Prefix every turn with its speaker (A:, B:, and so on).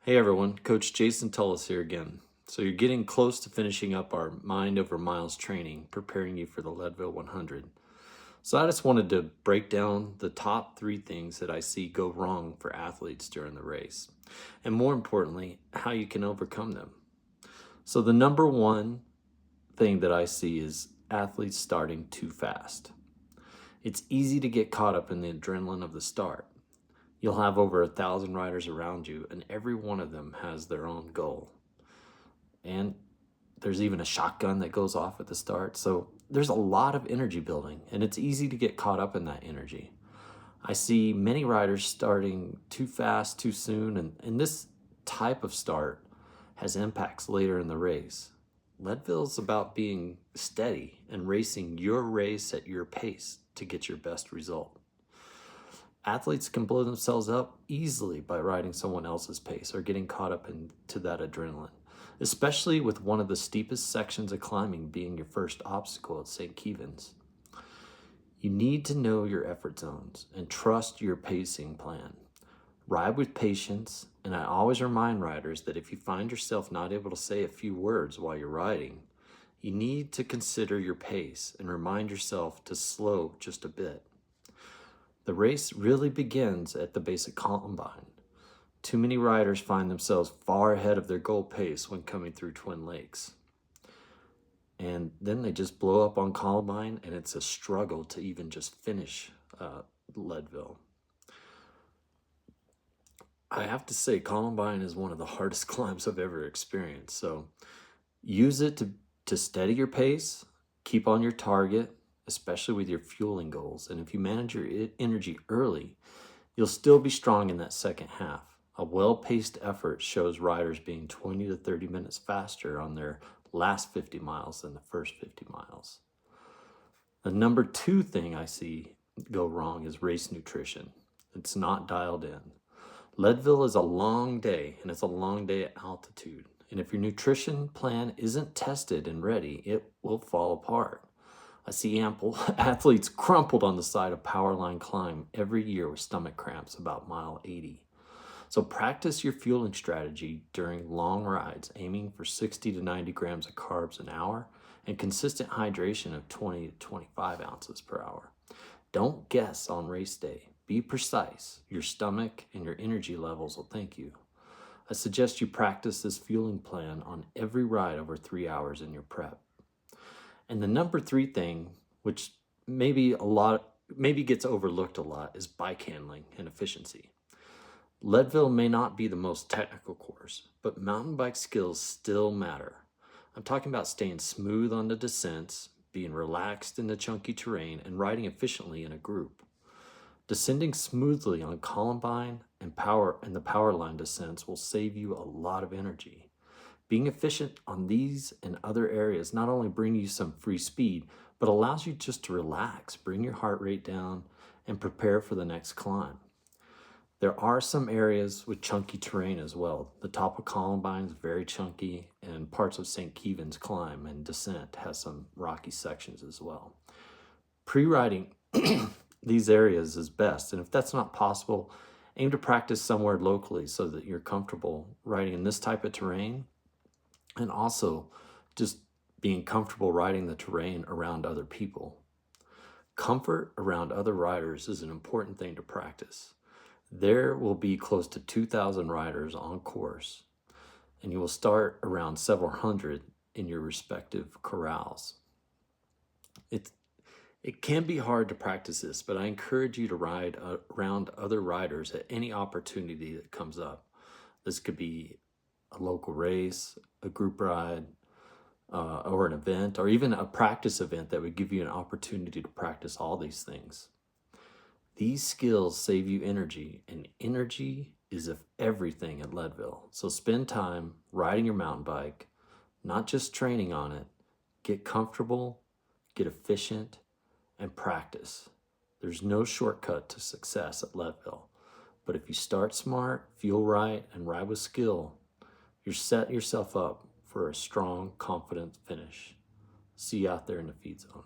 A: Hey everyone, Coach Jason Tullis here again. So you're getting close to finishing up our Mind Over Miles training, preparing you for the Leadville 100. So I just wanted to break down the top 3 things that I see go wrong for athletes during the race, and more importantly, how you can overcome them. So the number one thing that I see is athletes starting too fast. It's easy to get caught up in the adrenaline of the start. You'll have over 1,000 riders around you, and every one of them has their own goal. And there's even a shotgun that goes off at the start. So there's a lot of energy building, and it's easy to get caught up in that energy. I see many riders starting too fast, too soon, and this type of start has impacts later in the race. Leadville's about being steady and racing your race at your pace to get your best result. Athletes can blow themselves up easily by riding someone else's pace or getting caught up into that adrenaline, especially with one of the steepest sections of climbing being your first obstacle at St. Kevin's. You need to know your effort zones and trust your pacing plan. Ride with patience, and I always remind riders that if you find yourself not able to say a few words while you're riding, you need to consider your pace and remind yourself to slow just a bit. The race really begins at the basic Columbine. Too many riders find themselves far ahead of their goal pace when coming through Twin Lakes. And then they just blow up on Columbine, and it's a struggle to even just finish Leadville. I have to say, Columbine is one of the hardest climbs I've ever experienced. So use it to steady your pace, keep on your target, especially with your fueling goals. And if you manage your energy early, you'll still be strong in that second half. A well-paced effort shows riders being 20 to 30 minutes faster on their last 50 miles than the first 50 miles. The number 2 thing I see go wrong is race nutrition. It's not dialed in. Leadville is a long day, and it's a long day at altitude. And if your nutrition plan isn't tested and ready, it will fall apart. I see ample athletes crumpled on the side of Powerline Climb every year with stomach cramps about mile 80. So practice your fueling strategy during long rides, aiming for 60 to 90 grams of carbs an hour and consistent hydration of 20 to 25 ounces per hour. Don't guess on race day. Be precise. Your stomach and your energy levels will thank you. I suggest you practice this fueling plan on every ride over 3 hours in your prep. And the number 3 thing, which maybe gets overlooked a lot, is bike handling and efficiency. Leadville may not be the most technical course, but mountain bike skills still matter. I'm talking about staying smooth on the descents, being relaxed in the chunky terrain, and riding efficiently in a group. Descending smoothly on Columbine and the Powerline descents will save you a lot of energy. Being efficient on these and other areas not only bring you some free speed, but allows you just to relax, bring your heart rate down, and prepare for the next climb. There are some areas with chunky terrain as well. The top of Columbine is very chunky, and parts of St. Kevin's climb and descent has some rocky sections as well. Pre-riding these areas is best, and if that's not possible, aim to practice somewhere locally so that you're comfortable riding in this type of terrain, and also just being comfortable riding the terrain around other people. Comfort around other riders is an important thing to practice. There will be close to 2,000 riders on course, and you will start around several hundred in your respective corrals. It can be hard to practice this, but I encourage you to ride around other riders at any opportunity that comes up. This could be a local race, a group ride, or an event, or even a practice event that would give you an opportunity to practice all these things. These skills save you energy, and energy is everything at Leadville. So spend time riding your mountain bike, not just training on it. Get comfortable, get efficient, and practice. There's no shortcut to success at Leadville. But if you start smart, fuel right, and ride with skill, you're setting yourself up for a strong, confident finish. See you out there in the feed zone.